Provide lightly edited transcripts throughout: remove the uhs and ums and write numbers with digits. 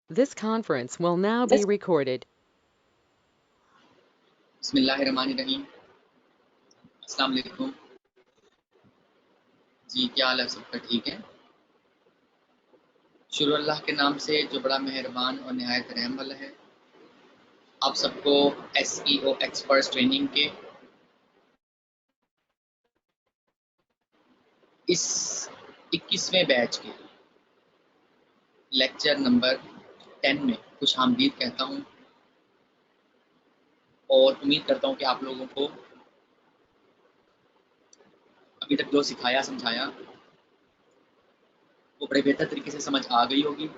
This conference will now be recorded. बिस्मिल्लाहिर्रहमानिर्रहीम। अस्सलाम वालेकुम जी, क्या हाल है सबका? ठीक है। शुरू अल्लाह के नाम से जो बड़ा मेहरबान और निहायत रहम वाला है। आप सबको SEO एक्सपर्ट्स ट्रेनिंग के इस 21वें बैच के लेक्चर नंबर 10 में खुश आमदीद कहता हूँ और उम्मीद करता हूँ कि आप लोगों को अभी तक जो सिखाया समझाया वो बड़े बेहतर तरीके से समझ आ गई होगी।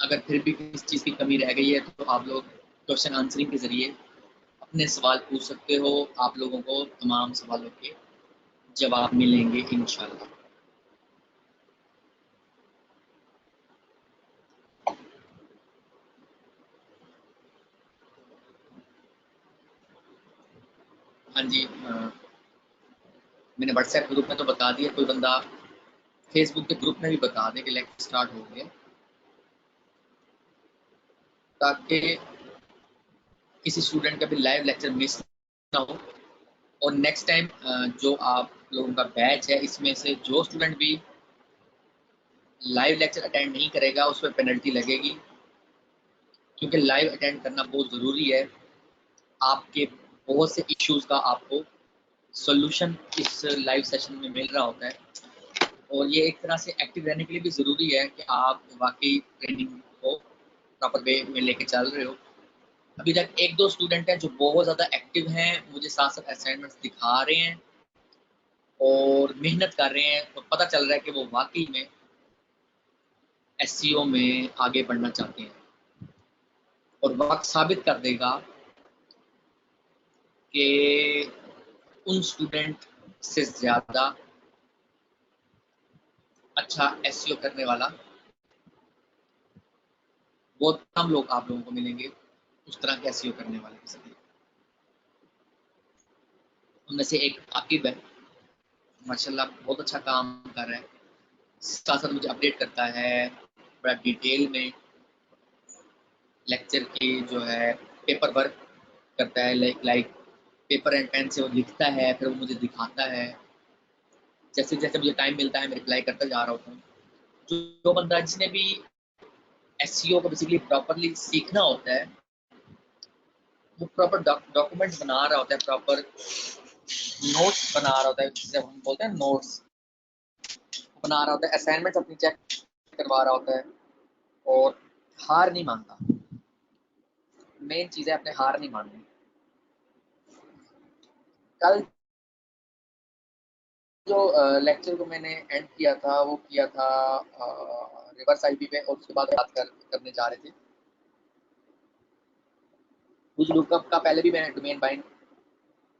अगर फिर भी किसी चीज़ की कमी रह गई है तो आप लोग क्वेश्चन आंसरिंग के ज़रिए अपने सवाल पूछ सकते हो। आप लोगों को तमाम सवालों के जवाब मिलेंगे इंशाल्लाह। हाँ जी, मैंने व्हाट्सएप ग्रुप में तो बता दिया, कोई बंदा फेसबुक के ग्रुप में भी बता दे कि लेक्चर स्टार्ट हो गया, ताकि किसी स्टूडेंट का भी लाइव लेक्चर मिस ना हो। और नेक्स्ट टाइम जो आप लोगों का बैच है इसमें से जो स्टूडेंट भी लाइव लेक्चर अटेंड नहीं करेगा उस पर पेनल्टी लगेगी, क्योंकि लाइव अटेंड करना बहुत ज़रूरी है। आपके बहुत से इश्यूज़ का आपको सॉल्यूशन इस लाइव सेशन में मिल रहा होता है, और ये एक तरह से एक्टिव रहने के लिए भी ज़रूरी है कि आप वाकई ट्रेनिंग को प्रॉपर वे में लेके चल रहे हो। अभी तक एक दो स्टूडेंट हैं जो बहुत ज़्यादा एक्टिव हैं, मुझे साथ साथ असाइनमेंट्स दिखा रहे हैं और मेहनत कर रहे हैं, और पता चल रहा है कि वो वाकई में SEO में आगे बढ़ना चाहते हैं। और वक्त साबित कर देगा कि उन स्टूडेंट से ज़्यादा अच्छा SEO करने वाला बहुत कम लोग आप लोगों को मिलेंगे, उस तरह के SEO करने वाले किसी। उनमें से एक आकिब है, माशाल्लाह बहुत अच्छा काम कर रहा है, साथ साथ मुझे अपडेट करता है बड़ा डिटेल में, लेक्चर की जो है पेपर वर्क करता है, लाइक पेपर एंड पेन से वो लिखता है, फिर वो मुझे दिखाता है। जैसे जैसे मुझे टाइम मिलता है मैं रिप्लाई करता जा रहा होता हूँ। जो बंदा जिसने भी SEO को बेसिकली प्रॉपरली सीखना होता है, वो प्रॉपर डॉक्यूमेंट बना रहा होता है, प्रॉपर नोट्स बना रहा होता है, जिसे हम बोलते हैं नोट्स बना रहा होता है, असाइनमेंट अपनी चेक करवा रहा होता है, और हार नहीं मानता। मेन चीज़ है अपने हार नहीं माननी। कल जो लेक्चर को मैंने एंड किया था वो किया था रिवर्स IP पे, और उसके बाद बात करने जा रहे थे कुछ लुकअप का। पहले भी मैंने डोमेन बाइंड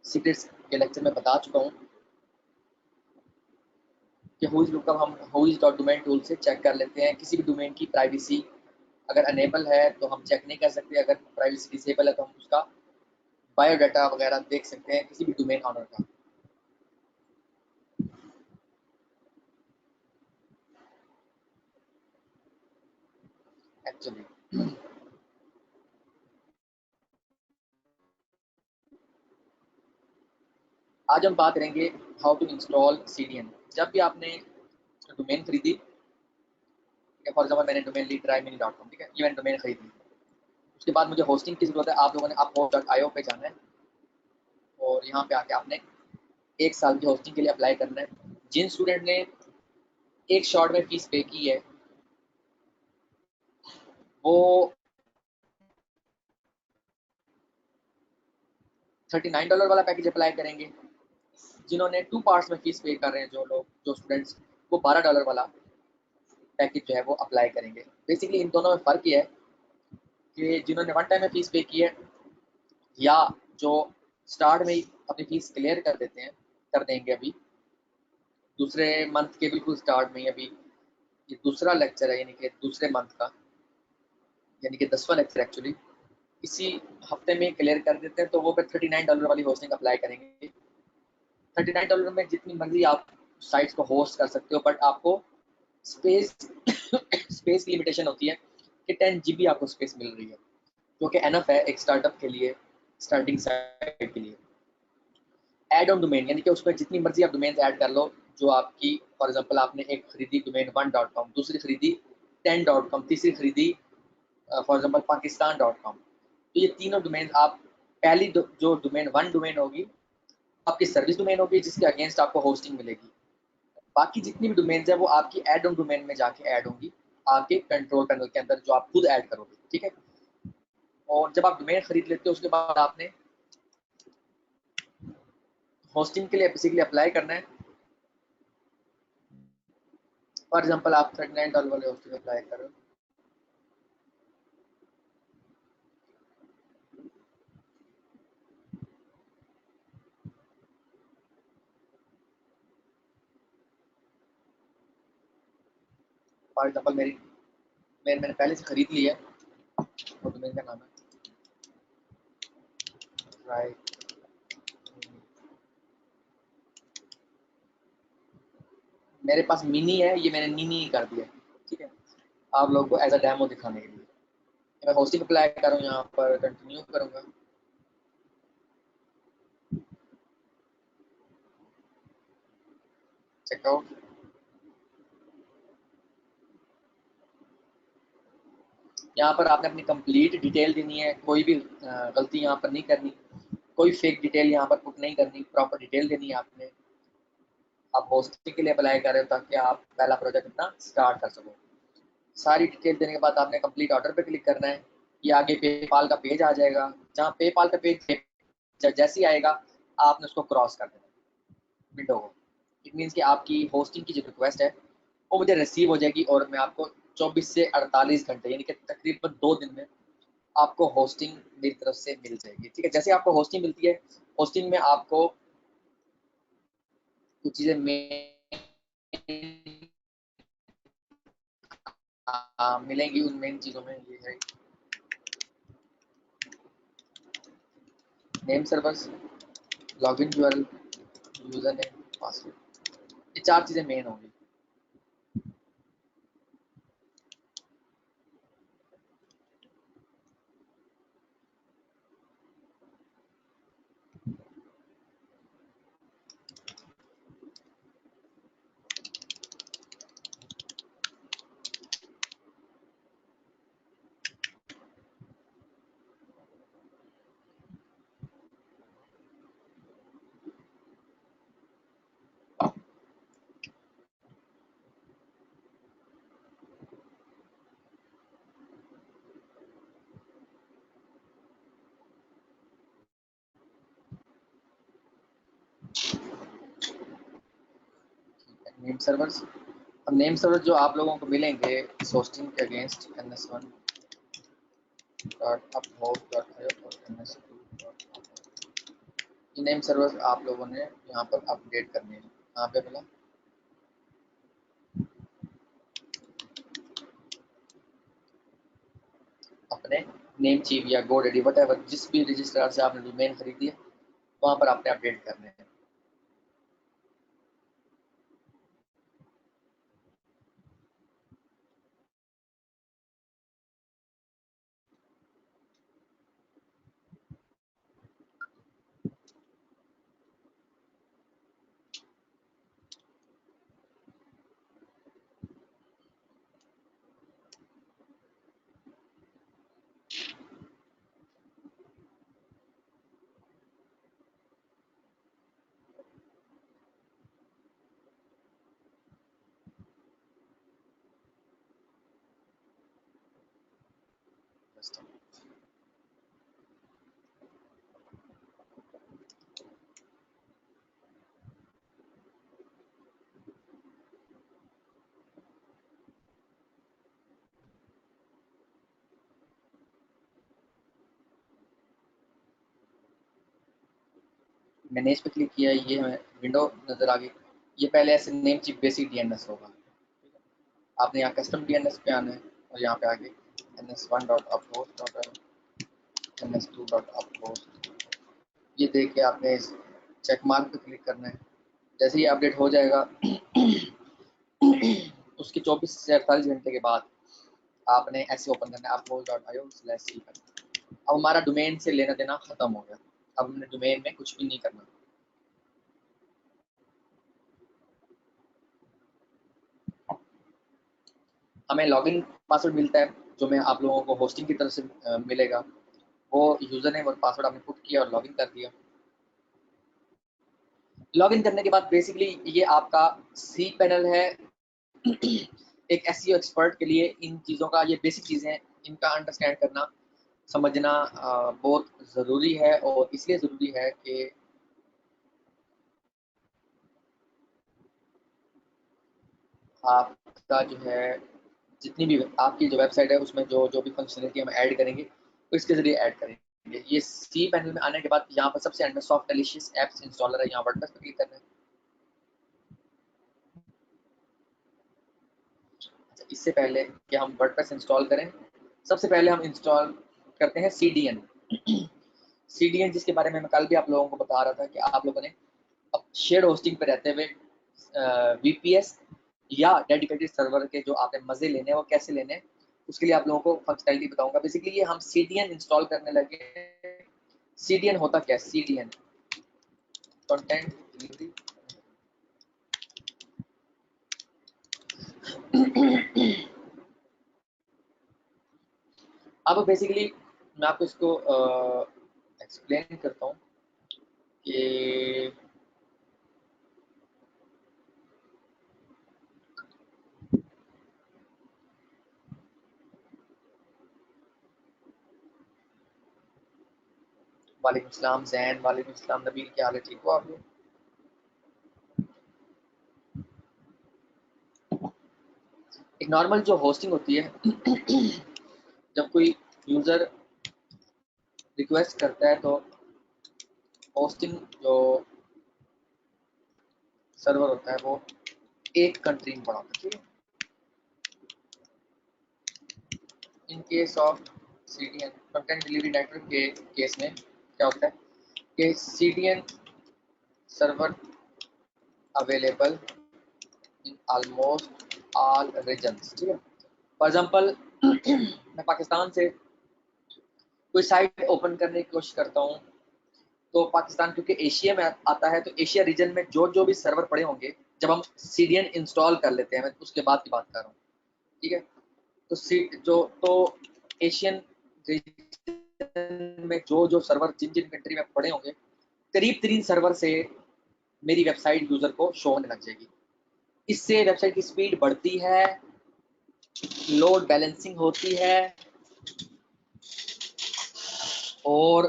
सीक्रेट्स के लेक्चर में बता चुका हूँ कि हुईज लुकअप हम हुईज डॉट डोमेन टूल से चेक कर लेते हैं। किसी भी डोमेन की प्राइवेसी अगर अनेबल है तो हम चेक नहीं कर सकते, अगर प्राइवेसी डिसेबल है तो हम उसका बायोडाटा वगैरह देख सकते हैं किसी भी डोमेन ऑनर का। एक्चुअली आज हम बात करेंगे हाउ टू इंस्टॉल CDN। जब भी आपने डोमेन खरीदी, फॉर एग्जाम्पल मैंने डोमेन ली tryMini.com, ठीक है, ये मैंने डोमेन खरीदी, उसके बाद मुझे होस्टिंग की जरूरत है। आप लोगों ने uphost.io पे जाना है और यहाँ पे आके आपने 1 साल की होस्टिंग के लिए अप्लाई करना है। जिन स्टूडेंट ने एक शॉट में फीस पे की है वो $39 वाला पैकेज अप्लाई करेंगे। जिन्होंने 2 पार्ट्स में फीस पे कर रहे हैं जो स्टूडेंट्स, वो $12 वाला पैकेज जो है वो अप्लाई करेंगे। बेसिकली इन दोनों में फ़र्क ये है कि जिन्होंने वन टाइम में फीस पे की है, या जो स्टार्ट में ही अपनी फीस क्लियर कर देते हैं, कर देंगे अभी दूसरे मंथ के बिल्कुल स्टार्ट में ही। अभी ये दूसरा लेक्चर है, यानी कि दूसरे मंथ का, यानी कि 10वां लेक्चर एक्चुअली इसी हफ्ते में क्लियर कर देते हैं, तो वो फिर $39 वाली होस्टिंग अप्लाई करेंगे। $39 में जितनी मर्जी आप साइट्स को होस्ट कर सकते हो, बट आपको स्पेस स्पेस की लिमिटेशन होती है कि 10 GB आपको स्पेस मिल रही है, जो कि एनफ है एक स्टार्टअप के लिए, स्टार्टिंग साइट के लिए। ऐड ऑन डोमेन, यानी कि उसमें जितनी मर्जी आप डोमेन ऐड कर लो, जो आपकी फॉर एग्जांपल आपने एक खरीदी डोमेन 1.com, दूसरी खरीदी 10.com, तीसरी खरीदी फॉर एग्जांपल पाकिस्तान.com, तो ये तीनों डोमेन आप पहली जो डोमेन 1 डोमेन होगी आपकी सर्विस डोमेन होगी, जिसके अगेंस्ट आपको होस्टिंग मिलेगी। बाकी जितनी भी डोमेन्स है वो आपकी ऐड ऑन डोमेन में जाके ऐड होंगी आपके कंट्रोल पैनल के अंदर, जो आप खुद ऐड करोगे, ठीक है। और जब आप डोमेन खरीद लेते हो उसके बाद आपने होस्टिंग के लिए बेसिकली अप्लाई करना है। फॉर एग्जांपल आप $39 वाले होस्टिंग अप्लाई कर रहे हो, फॉर एग्जांपल मैंने पहले से खरीद ली है, और डोमेन का नाम है राइट। मेरे पास मिनी है, ये मैंने नीनी कर दिया, ठीक है, आप लोगों को एज अ डेमो दिखाने के लिए। मैं होस्टिंग अप्लाई करूँ, यहाँ पर कंटिन्यू करूँगा। चेकआउट, यहाँ पर आपने अपनी कंप्लीट डिटेल देनी है, कोई भी गलती यहाँ पर नहीं करनी, कोई फेक डिटेल यहाँ पर पुट नहीं करनी, प्रॉपर डिटेल देनी है आपने। आप होस्टिंग के लिए अप्लाई कर रहे हो ताकि आप पहला प्रोजेक्ट अपना स्टार्ट कर सको। सारी डिटेल देने के बाद आपने कंप्लीट ऑर्डर पे क्लिक करना है। ये आगे पेपाल का पेज आ जाएगा, जहाँ पेपाल का पेज जैसे ही आएगा आपने उसको क्रॉस कर देना विंडो को। इट मीन्स कि आपकी होस्टिंग की जो रिक्वेस्ट है वो मुझे रिसीव हो जाएगी, और मैं आपको 24 से 48 घंटे यानी कि तकरीबन 2 दिन में आपको होस्टिंग मेरी तरफ से मिल जाएगी, ठीक है। जैसे आपको होस्टिंग मिलती है, होस्टिंग में आपको कुछ चीज़ें मिलेंगी। उन मेन चीज़ों में ये है name servers, login URL, user name, password, ये 4 चीज़ें मेन होंगी। नेम सर्वर्स, अब नेम सर्वर जो आप लोगों को मिलेंगे इस होस्टिंग के अगेंस्ट ns1.uphost.io और ns2. ये नेम सर्वर आप लोगों ने यहाँ पर अपडेट करने हैं। यहाँ पे मिला अपने नेम चीफ या गोडेडी वट जिस भी रजिस्ट्रार से आपने डोमेन खरीदी है वहाँ पर आपने अपडेट करने हैं। मैंने इस पर क्लिक किया, ये हमें विंडो नजर आ गई। ये पहले ऐसे नेम चीफ बेसिक डीएनएस होगा, आपने यहाँ कस्टम डीएनएस पे आना है और यहाँ पे आगे ns1.uphost.io, ns2.uphost, ये देख के आपने इस चेक मार्क पे क्लिक करना है। जैसे ही अपडेट हो जाएगा उसके 24 से 48 घंटे के बाद आपने ऐसे ओपन करना है upwork.io/c पर। अब हमारा डोमेन से लेना देना खत्म हो गया, अब हमने डोमेन में कुछ भी नहीं करना। हमें लॉगिन पासवर्ड मिलता है जो मैं आप लोगों को होस्टिंग की तरफ से मिलेगा। वो यूजर नेम और पासवर्ड आपने पुट किया और लॉगिन कर दिया। लॉगिन करने के बाद बेसिकली ये आपका सी पैनल है। एक एसईओ एक्सपर्ट के लिए इन चीज़ों का, ये बेसिक चीज़ें हैं, इनका अंडरस्टैंड करना समझना बहुत ज़रूरी है। और इसलिए ज़रूरी है कि आपका जो है जितनी भी आपकी जो वेबसाइट है उसमें जो जो भी फंक्शनलिटी हम ऐड करेंगे तो इसके ज़रिए ऐड करेंगे। ये सी पैनल में आने के बाद यहाँ पर सबसे एंड में सॉफ्ट डेलिशियस एप्स इंस्टॉलर है, यहाँ वर्डप्रेस पर क्लिक करना है। अच्छा, इससे पहले कि हम वर्डप्रेस इंस्टॉल करें, सबसे पहले हम इंस्टॉल करते हैं CDN। CDN जिसके बारे में मैं कल भी आप लोगों को बता रहा था कि आप लोगों ने अब शेयर होस्टिंग पे रहते हुए VPS या डेडिकेटेड सर्वर के जो आपने मजे लेने हैं वो कैसे लेने हैं, उसके लिए आप लोगों को फंक्शनैलिटी बताऊंगा। बेसिकली ये हम CDN इंस्टॉल करने लगे। CDN होता क्या है? CDN content delivery. अब बेसिकली मैं आपको इसको एक्सप्लेन करता हूँ कि वालेकुम सलाम जैन, वालेकुम सलाम नबील, क्या हाल है? ठीक हो आप लोग? एक नॉर्मल जो होस्टिंग होती है, जब कोई यूजर रिक्वेस्ट करता है तो होस्टिंग जो सर्वर होता है वो एक कंट्री में पड़ा होता है, ठीक है। In case of CDN content delivery network के केस में क्या होता है कि CDN server available in almost all regions, ठीक है। फॉर एग्जांपल मैं पाकिस्तान से कोई साइट ओपन करने की कोशिश करता हूँ तो पाकिस्तान क्योंकि एशिया में आता है तो एशिया रीजन में जो जो भी सर्वर पड़े होंगे, जब हम CDN इंस्टॉल कर लेते हैं, मैं उसके बाद की बात कर रहा हूँ, ठीक है। तो एशियन रीजन में जो जो सर्वर जिन जिन कंट्री में पड़े होंगे, करीब 3 सर्वर से मेरी वेबसाइट यूजर को शो होने लग जाएगी। इससे वेबसाइट की स्पीड बढ़ती है, लोड बैलेंसिंग होती है और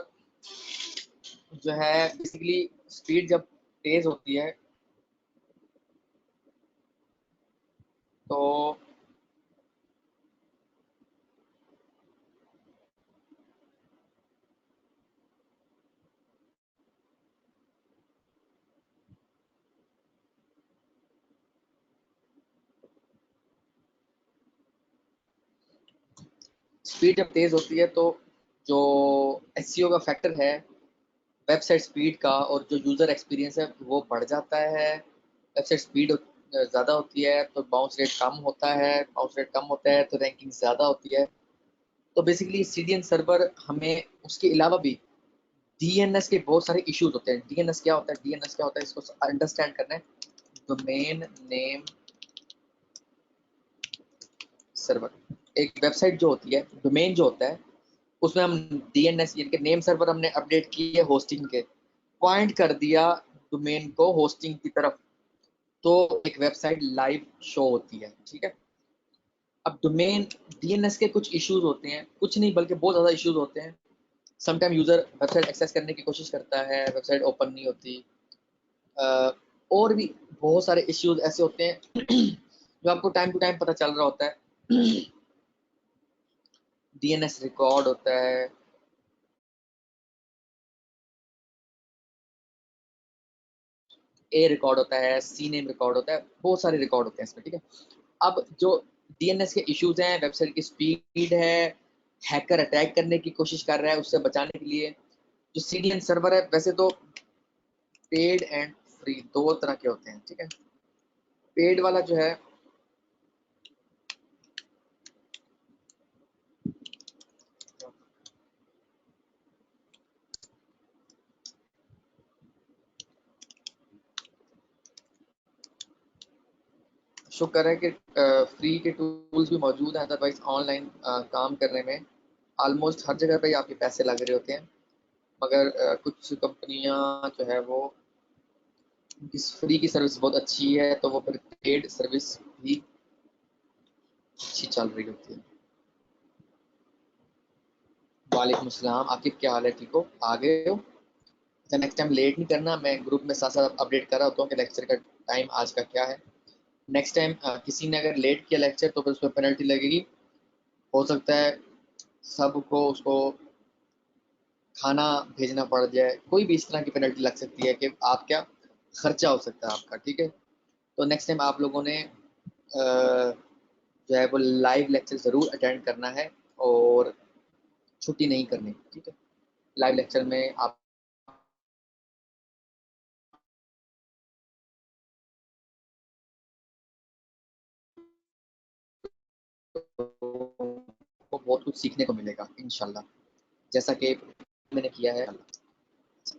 जो है बेसिकली स्पीड जब तेज होती है तो स्पीड जब तेज होती है तो जो एसईओ का फैक्टर है वेबसाइट स्पीड का और जो यूजर एक्सपीरियंस है वो बढ़ जाता है। वेबसाइट स्पीड ज़्यादा होती है तो बाउंस रेट कम होता है, बाउंस रेट कम होता है तो रैंकिंग ज़्यादा होती है। तो बेसिकली CDN सर्वर हमें उसके अलावा भी DNS के बहुत सारे इश्यूज होते हैं। DNS क्या होता है? DNS क्या होता है इसको अंडरस्टैंड करना है। डोमेन नेम सर्वर, एक वेबसाइट जो होती है, डोमेन जो होता है उसमें हम DNS यानी कि नेम सर्वर हमने अपडेट किए होस्टिंग के, पॉइंट कर दिया डोमेन को होस्टिंग की तरफ, तो एक वेबसाइट लाइव शो होती है, ठीक है। अब डोमेन DNS के कुछ इश्यूज होते हैं, कुछ नहीं बल्कि बहुत ज़्यादा इश्यूज होते हैं। समटाइम यूज़र वेबसाइट एक्सेस करने की कोशिश करता है, वेबसाइट ओपन नहीं होती। और भी बहुत सारे इश्यूज ऐसे होते हैं जो आपको टाइम टू टाइम पता चल रहा होता है। DNS रिकॉर्ड होता है, A रिकॉर्ड होता है, C नेम रिकॉर्ड होता है, बहुत सारे रिकॉर्ड होते हैं इसमें, ठीक है। अब जो DNS के इश्यूज हैं, वेबसाइट की स्पीड है, हैकर अटैक करने की कोशिश कर रहा है, उससे बचाने के लिए जो CDN सर्वर है, वैसे तो पेड एंड फ्री दो तरह के होते हैं, ठीक है। पेड वाला जो है शुक्र है कि फ्री के टूल्स भी मौजूद हैं, अदरवाइज ऑनलाइन काम करने में ऑलमोस्ट हर जगह पे ही आपके पैसे लग रहे होते हैं। मगर कुछ कंपनियां जो है वो इस फ्री की सर्विस बहुत अच्छी है, तो वो फिर पेड सर्विस भी अच्छी चल रही होती है। वालेकुम अस्सलाम, आपकी क्या हाल है, ठीक हो, आ गए हो? अच्छा, नेक्स्ट टाइम लेट नहीं करना, मैं ग्रुप में साथ साथ अपडेट कर रहा होता हूँ कि लेक्चर का टाइम आज का क्या है। नेक्स्ट टाइम किसी ने अगर लेट किया लेक्चर तो फिर उस पर पेनल्टी लगेगी। हो सकता है सबको उसको खाना भेजना पड़ जाए, कोई भी इस तरह की पेनल्टी लग सकती है कि आप क्या खर्चा हो सकता है आपका, ठीक है। तो नेक्स्ट टाइम आप लोगों ने जो है वो लाइव लेक्चर ज़रूर अटेंड करना है और छुट्टी नहीं करनी, ठीक है। लाइव लेक्चर में आप को बहुत कुछ सीखने को मिलेगा इंशाल्लाह, जैसा कि मैंने किया है।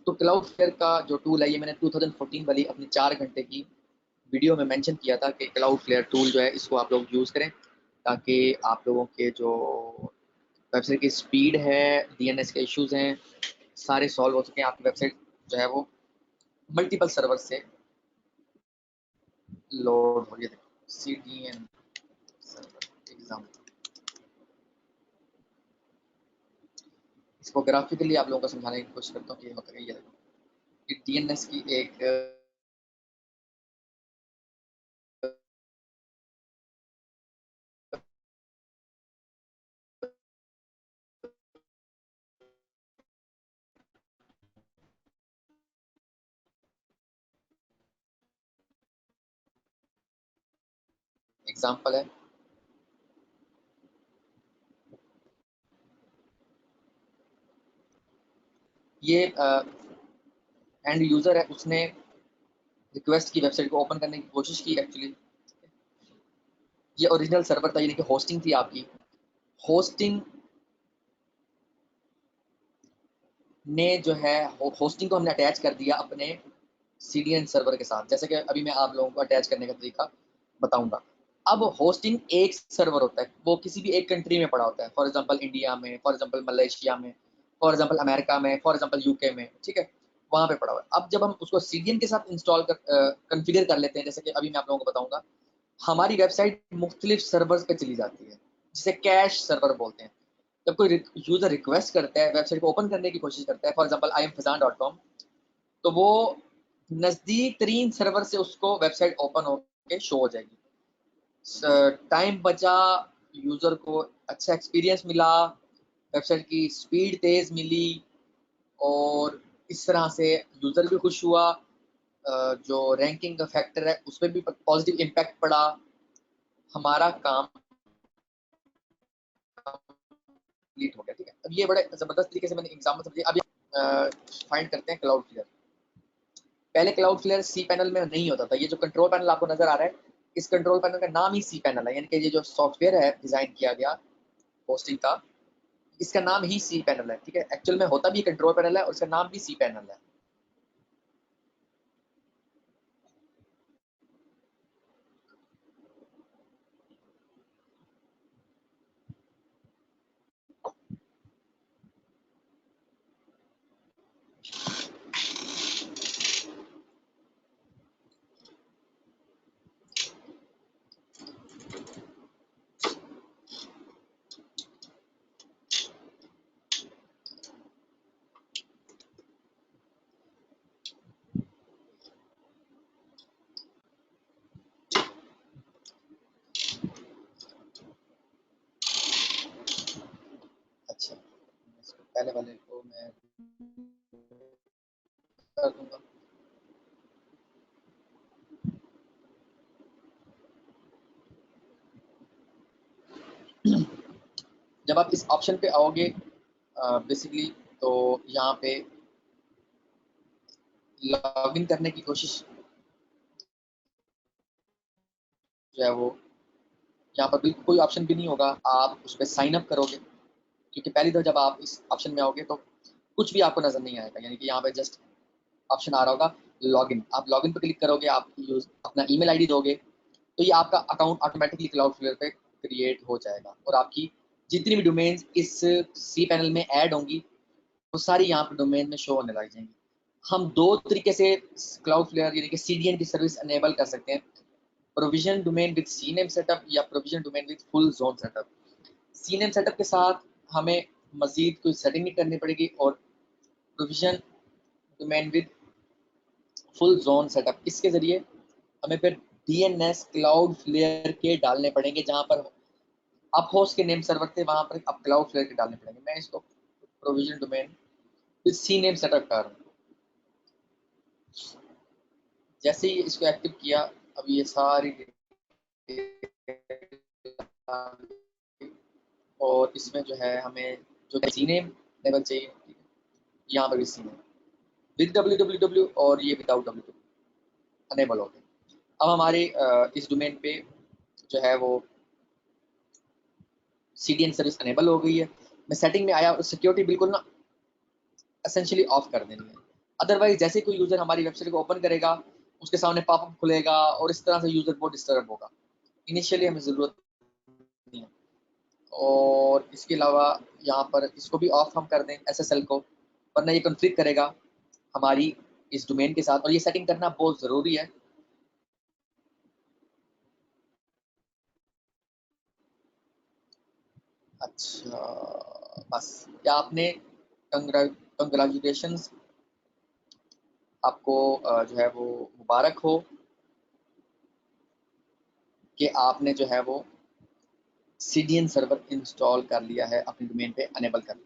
तो क्लाउड फेयर का जो टूल है, ये मैंने 2014 वाली अपनी 4 घंटे की वीडियो में मेंशन किया था कि क्लाउड फ्लेयर टूल जो है इसको आप लोग यूज़ करें, ताकि आप लोगों के जो वेबसाइट की स्पीड है, डीएनएस के इश्यूज हैं, सारे सॉल्व हो सकें। आपकी वेबसाइट जो है वो मल्टीपल सर्वर से लोड हो, ये देखो CDN सर्वर एग्जाम। इसको ग्राफिकली आप लोगों को समझाने की कोशिश करता हूँ कि होता है, ये देखो डीएनएस की एक एग्जाम्पल है। ये एंड यूजर है, उसने रिक्वेस्ट की वेबसाइट को ओपन करने की कोशिश की एक्चुअली। ये ओरिजिनल सर्वर था, यानी कि होस्टिंग थी आपकी। होस्टिंग ने जो है होस्टिंग को हमने अटैच कर दिया अपने सीडीएन सर्वर के साथ, जैसे कि अभी मैं आप लोगों को अटैच करने का तरीका बताऊंगा। अब होस्टिंग एक सर्वर होता है, वो किसी भी एक कंट्री में पड़ा होता है, फॉर एग्जांपल इंडिया में, फॉर एग्जांपल मलेशिया में, फॉर एग्जांपल अमेरिका में, फॉर एग्जांपल यूके में, ठीक है, वहां पे पड़ा हुआ है। अब जब हम उसको सीडीएन के साथ इंस्टॉल कर कन्फिगर कर लेते हैं, जैसे कि अभी मैं आप लोगों को बताऊंगा, हमारी वेबसाइट मुख्तलिफ सर्वर्स पे चली जाती है, जिसे कैश सर्वर बोलते हैं। जब कोई यूजर रिक्वेस्ट करता है, वेबसाइट को ओपन करने की कोशिश करता है, फॉर एग्जांपल imfazan.com, तो वो नजदीक तरीन सर्वर से उसको वेबसाइट ओपन होकर शो हो जाएगी। टाइम बचा, यूजर को अच्छा एक्सपीरियंस मिला, वेबसाइट की स्पीड तेज मिली, और इस तरह से यूजर भी खुश हुआ। जो रैंकिंग का फैक्टर है उस पर भी पॉजिटिव इम्पैक्ट पड़ा। हमारा काम कंप्लीट हो गया, ठीक है। अब ये बड़े जबरदस्त तरीके से मैंने एग्जाम्पल समझे। अब फाइंड करते हैं क्लाउड फ्लेयर। पहले क्लाउड फ्लेयर सी पैनल में नहीं होता था। ये जो कंट्रोल पैनल आपको नजर आ रहा है, इस कंट्रोल पैनल का नाम ही सी पैनल है, यानी कि ये जो सॉफ्टवेयर है डिजाइन किया गया होस्टिंग का, इसका नाम ही सी पैनल है, ठीक है। एक्चुअल में होता भी कंट्रोल पैनल है और इसका नाम भी सी पैनल है। अच्छा, पहले वाले को मैं कर दूंगा। जब आप इस ऑप्शन पे आओगे बेसिकली, तो यहाँ पे लॉगिन करने की कोशिश जो है वो, यहाँ पर बिल्कुल कोई ऑप्शन भी नहीं होगा। आप उस पर साइन अप करोगे, क्योंकि पहली दफा जब आप इस ऑप्शन में आओगे तो कुछ भी आपको नजर नहीं आएगा, यानी कि यहाँ पे जस्ट ऑप्शन आ रहा होगा लॉगिन। आप लॉगिन पर क्लिक करोगे, आप यूज अपना ईमेल आईडी दोगे, तो ये आपका अकाउंट ऑटोमेटिकली क्लाउडफ्लेयर पे क्रिएट हो जाएगा और आपकी जितनी भी डोमेन्स इस सी पैनल में ऐड होंगी वो सारी यहाँ पर डोमेन में शो होने लग जाएंगी। हम दो तरीके से क्लाउडफ्लेयर यानी कि सीडीएन की सर्विस अनेबल कर सकते हैं, provision domain with CNAME setup या provision domain with full zone setup. CNAME setup के साथ हमें मजीद कोई सेटिंग नहीं करनी पड़ेगी और provision domain with full zone setup इसके जरिए हमें फिर डीएनएस क्लाउड फ्लेयर के डालने पड़ेंगे, जहां पर आप होस्ट के नेम सर्वर थे वहां पर अब क्लाउड फ्लेयर के डालने पड़ेंगे। मैं इसको provision domain with C name setup कर रहा हूँ। जैसे ही इसको एक्टिव किया अब ये सारी और इसमें जो है हमें जो सी नेम लेवल चाहिए यहाँ पर भी सी नेम विद www और ये विदाउट www अनेबल हो गए। अब हमारे इस डोमेन पे जो है वो सीडीएन सर्विस अनेबल हो गई है। मैं सेटिंग में आया और सिक्योरिटी बिल्कुल ना एसेंशियली ऑफ कर देनी है, अदरवाइज जैसे कोई यूजर हमारी वेबसाइट को ओपन करेगा उसके सामने पॉपअप खुलेगा और इस तरह से यूजर बहुत डिस्टर्ब होगा। इनिशियली हमें ज़रूरत नहीं है। और इसके अलावा यहाँ पर इसको भी ऑफ हम कर दें एसएसएल को, वरना ये कॉन्फ्लिक्ट करेगा हमारी इस डोमेन के साथ और ये सेटिंग करना बहुत ज़रूरी है। अच्छा, बस क्या आपने कंग्रेचुलेशंस आपको जो है वो मुबारक हो कि आपने जो है वो सीडीएन सर्वर इंस्टॉल कर लिया है, अपनी डोमेन पे अनेबल कर लिया।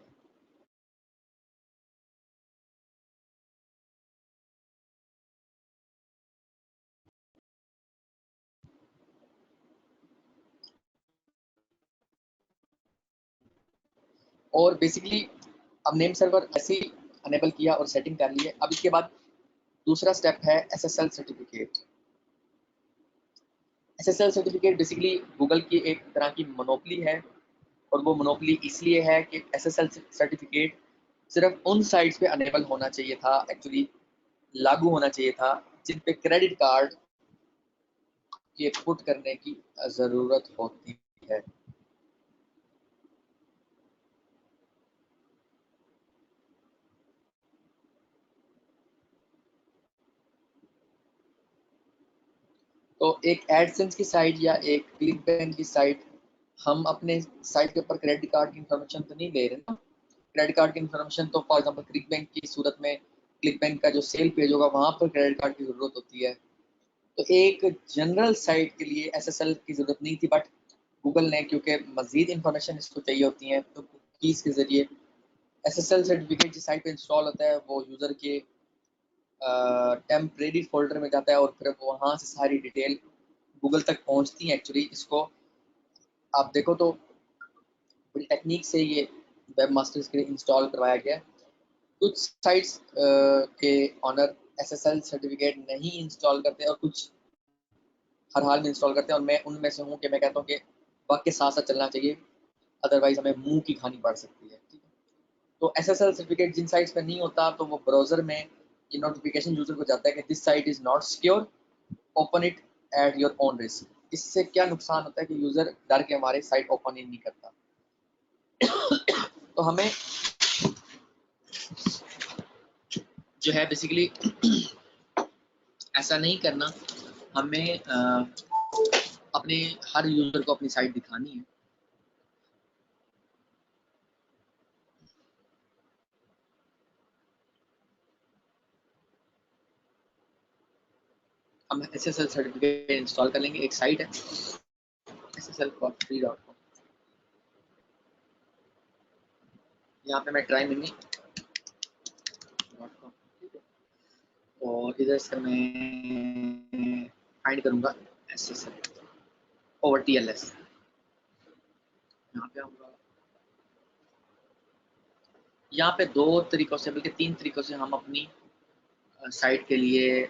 और बेसिकली अब नेम सर्वर ऐसे ही अनेबल किया और सेटिंग कर ली है। अब इसके बाद दूसरा स्टेप है SSL certificate. SSL certificate basically Google की एक तरह की मोनोपली है और वो मोनोपली इसलिए है कि एसएसएल सर्टिफिकेट सिर्फ उन साइट्स पे अनेबल होना चाहिए था, एक्चुअली लागू होना चाहिए था जिन पे क्रेडिट कार्ड के पुट करने की ज़रूरत होती है। तो एक एडसेंस की साइट या एक क्लिक बैंक की साइट, हम अपने साइट के ऊपर क्रेडिट कार्ड की इंफॉर्मेशन तो नहीं ले रहे ना। क्रेडिट कार्ड की इंफॉर्मेशन तो फॉर एग्जांपल क्लिक बैंक की सूरत में क्लिक बैंक का जो सेल पेज होगा वहां पर क्रेडिट कार्ड की जरूरत होती है। तो एक जनरल साइट के लिए एसएसएल की जरूरत नहीं थी, बट गूगल ने क्योंकि मजीद इंफॉर्मेशन इसको चाहिए होती है तो कुकीज़ के जरिए एसएसएल सर्टिफिकेट जिस साइट पे इंस्टॉल होता है वो यूज़र के टेम्परेरी फोल्डर में जाता है और फिर वहाँ से सारी डिटेल गूगल तक पहुँचती है। एक्चुअली इसको आप देखो तो बड़ी टेक्निक से ये वेब मास्टर्स के लिए इंस्टॉल करवाया गया है। कुछ साइट्स के ऑनर एसएसएल सर्टिफिकेट नहीं इंस्टॉल करते और कुछ हर हाल में इंस्टॉल करते हैं और मैं उनमें से हूँ कि मैं कहता हूँ कि वक्त के साथ साथ चलना चाहिए, अदरवाइज हमें मुंह की खानी पड़ सकती है। ठीक है, तो एसएसएल सर्टिफिकेट जिन साइट्स पर नहीं होता तो वो ब्राउजर में ये नोटिफिकेशन यूजर को जाता है कि this site is not secure, open it at your own risk. इससे क्या नुकसान होता है कि यूजर डर के हमारे साइट ओपन ही नहीं करता। तो हमें जो है बेसिकली ऐसा नहीं करना, हमें अपने हर यूजर को अपनी साइट दिखानी है। हम एसएसएल सर्टिफिकेट इंस्टॉल कर लेंगे। एक साइट है ssl.free.com, यहाँ पे मैं ट्राई मिनी .com, और इधर से मैं फाइंड करूंगा एसएसएल ओवर टीएलएस। यहाँ पे आऊंगा, यहाँ पे दो तरीकों से बल्कि तीन तरीकों से हम अपनी साइट के लिए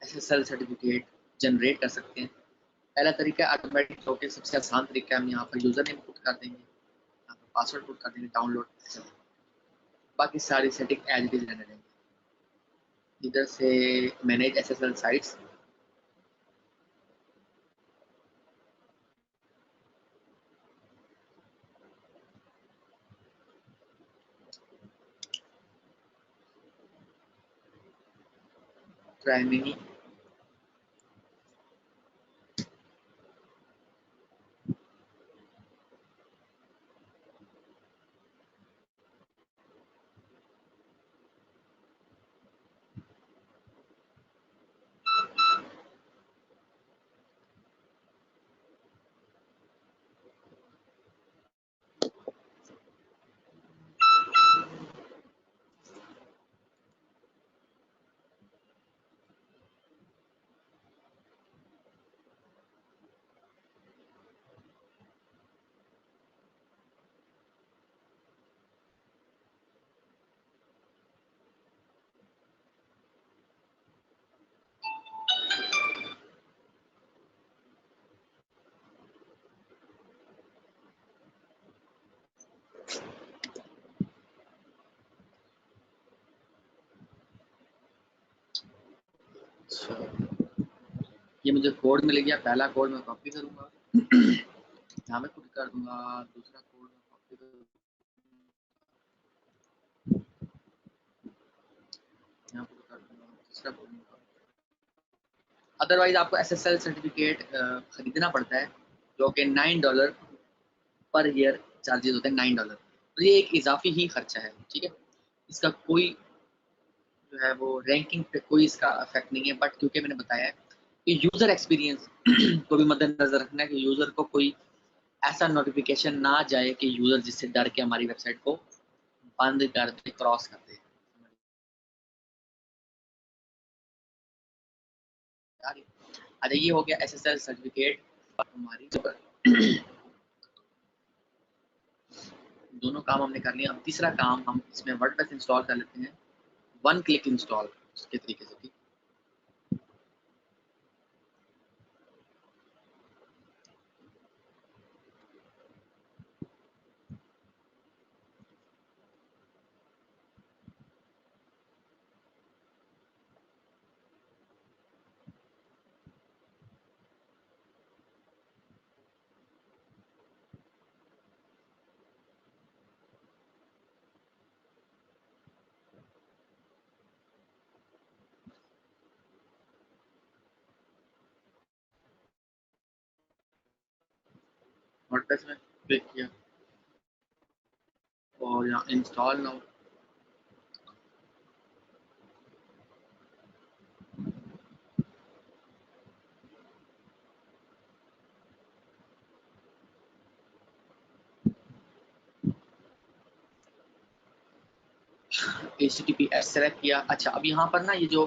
एसएसएल सर्टिफिकेट जनरेट कर सकते हैं। पहला तरीका ऑटोमेटिक होकर सबसे आसान तरीका है, हम यहाँ पर यूजर नेम पुट कर देंगे, यहाँ पर पासवर्ड पुट कर देंगे, डाउनलोड, बाकी सारी सेटिंग एज इट इज रहने देंगे। इधर से manage SSL sites, try mini. अच्छा, ये मुझे कोड मिल गया। पहला कोड मैं कॉपी करूंगा, यहाँ पे पुट कर दूंगा। दूसरा कोड मैं कॉपी करूंगा, यहाँ पुट कर दूंगा। तीसरा कोड मैं copy। अदरवाइज आपको एसएसएल सर्टिफिकेट खरीदना पड़ता है, जो कि $9 पर ईयर चार्जेस होते हैं, $9। तो ये एक इजाफी ही खर्चा है, ठीक है। इसका कोई जो है वो रैंकिंग पे कोई इसका इफेक्ट नहीं है। बट क्योंकि मैंने बताया है कि यूजर एक्सपीरियंस को भी मद्देनजर रखना है कि यूजर को कोई ऐसा नोटिफिकेशन ना जाए कि यूजर जिससे डर के हमारी वेबसाइट को बंद कर दे, क्रॉस कर दे। अच्छा, ये हो गया एसएसएल सर्टिफिकेट हमारी। दोनों काम हमने कर लिया। अब तीसरा काम हम इसमें वर्डप्रेस इंस्टॉल कर लेते हैं, वन क्लिक इंस्टॉल के तरीके से। ठीक, वर्डप्रेस में क्लिक किया और यहाँ इंस्टॉल नाउ। HTTPS सेलेक्ट किया। अच्छा, अब यहाँ पर ना ये जो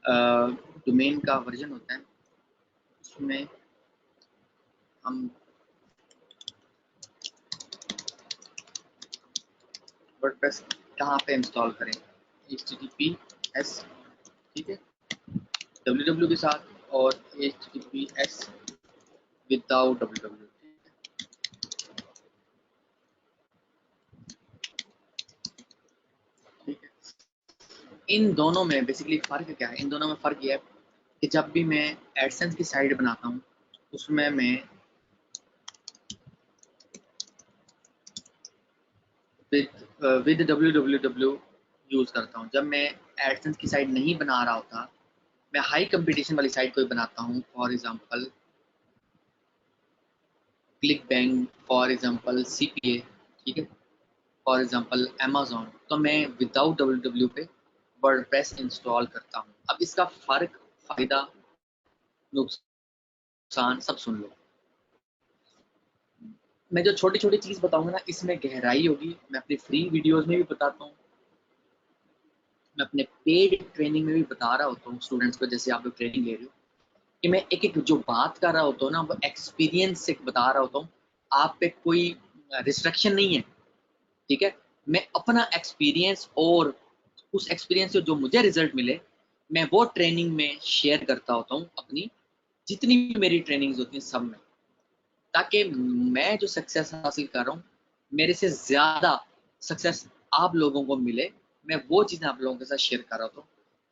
डोमेन का वर्जन होता है, उसमें हम वर्डप्रेस कहाँ पे इंस्टॉल करें? HTTPS, ठीक है, www के साथ, और HTTPS विदाउट www। ठीक है, इन दोनों में बेसिकली फ़र्क क्या है? इन दोनों में फ़र्क ये है कि जब भी मैं एडसेंस की साइट बनाता हूँ, उसमें मैं विद www यूज़ करता हूँ। जब मैं एडसेंस की साइट नहीं बना रहा होता, मैं हाई कंपटीशन वाली साइट कोई बनाता हूँ, for example click bank, for example CPA, ठीक है, फॉर एग्जांपल अमेज़न, तो मैं विदाउट www पे वर्डप्रेस इंस्टॉल करता हूँ। अब इसका फ़र्क, फ़ायदा, नुकसान सब सुन लो। मैं जो छोटी छोटी चीज़ बताऊंगा ना, इसमें गहराई होगी। मैं अपनी फ्री वीडियोस में भी बताता हूँ, मैं अपने पेड ट्रेनिंग में भी बता रहा होता हूँ स्टूडेंट्स को, जैसे आप लोग ट्रेनिंग ले रहे हो, कि मैं एक एक जो बात कर रहा होता हूँ ना, वो एक्सपीरियंस से बता रहा होता हूँ। आप पे कोई रिस्ट्रिक्शन नहीं है, ठीक है। मैं अपना एक्सपीरियंस और उस एक्सपीरियंस से जो मुझे रिजल्ट मिले, मैं वो ट्रेनिंग में शेयर करता होता हूँ, अपनी जितनी भी मेरी ट्रेनिंग्स होती हैं सब में, ताकि मैं जो सक्सेस हासिल कर रहा हूँ, मेरे से ज़्यादा सक्सेस आप लोगों को मिले। मैं वो चीज़ें आप लोगों के साथ शेयर कर रहा हूँ।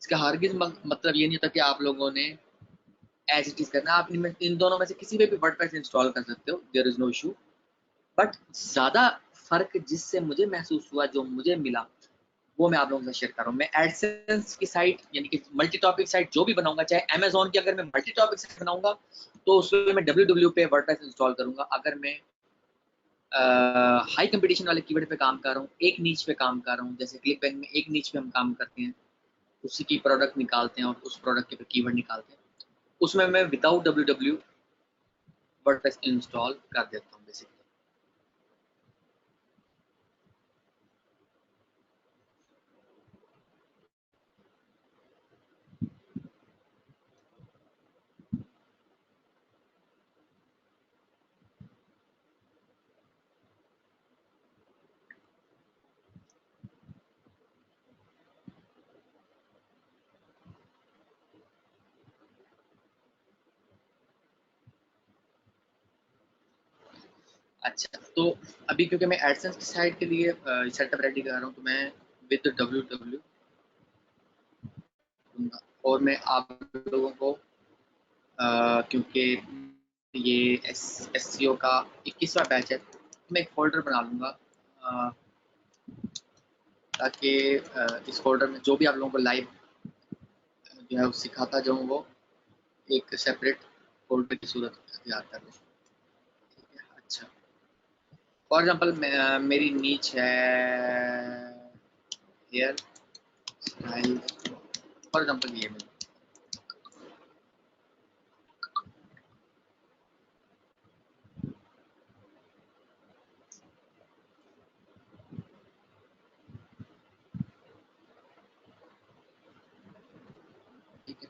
इसका हरगिज़ मतलब ये नहीं होता कि आप लोगों ने एज इट इज़ करना। आप इन दोनों में से किसी पे भी वर्डप्रेस इंस्टॉल कर सकते हो, there is no issue. But ज़्यादा फ़र्क जिससे मुझे महसूस हुआ, जो मुझे मिला, वो मैं आप लोगों के साथ शेयर कर रहा हूँ। मैं एडसेंस की साइट यानी कि मल्टी टॉपिक साइट जो भी बनाऊंगा, चाहे अमेजोन की अगर मैं मल्टी टॉपिक साइट बनाऊंगा तो उसमें मैं www पे वर्डप्रेस इंस्टॉल करूंगा। अगर मैं हाई कंपटीशन वाले कीवर्ड पे काम कर रहा हूँ, एक नीच पे काम कर रहा हूँ, जैसे क्लिक बैंक में एक नीच पे हम काम करते हैं, उसी की प्रोडक्ट निकालते हैं और उस प्रोडक्ट के कीवर्ड निकालते हैं, उसमें मैं विदाउट www वर्डप्रेस इंस्टॉल कर देता हूँ बेसिकली। अच्छा, तो अभी क्योंकि मैं एडसेंस की साइट के लिए सेटअप रेडी कर रहा हूँ, तो मैं विद www दूंगा। और मैं आप लोगों को क्योंकि ये SEO का 21वां बैच है, तो मैं एक फोल्डर बना लूँगा ताकि इस फोल्डर में जो भी आप लोगों को लाइव जो है वो सिखाता जाऊँ, वो एक सेपरेट फोल्डर की सूरत इख्तियार कर लूँ। ठीक है, अच्छा, फॉर एग्जांपल मेरी नीच है हेयर स्टाइल, फॉर एग्जांपल ये मेरी, ठीक है।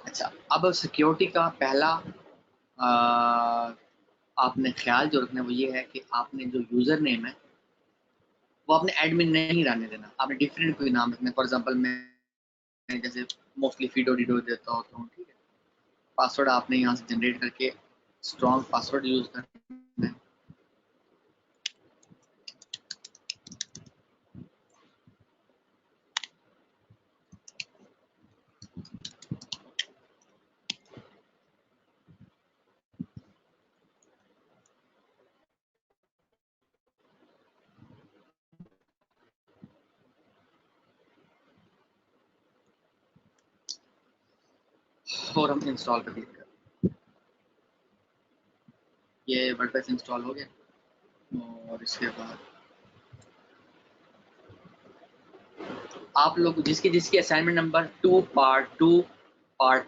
अच्छा, अब सिक्योरिटी का पहला आपने ख्याल जो रखना है वो ये है कि आपने जो यूज़र नेम है वो आपने एडमिन नहीं रहने देना, आपने डिफरेंट कोई नाम रखना है। फॉर एग्जांपल मैं जैसे मोस्टली फीडो डिडो देता होता हूँ, ठीक है। पासवर्ड आपने यहाँ से जनरेट करके स्ट्रॉन्ग पासवर्ड यूज़ करना है। और हम इंस्टॉल कर क्लिक करें, ये वर्डप्रेस इंस्टॉल हो गया। और इसके बाद आप लोग जिसकी जिसकी असाइनमेंट नंबर 2 पार्ट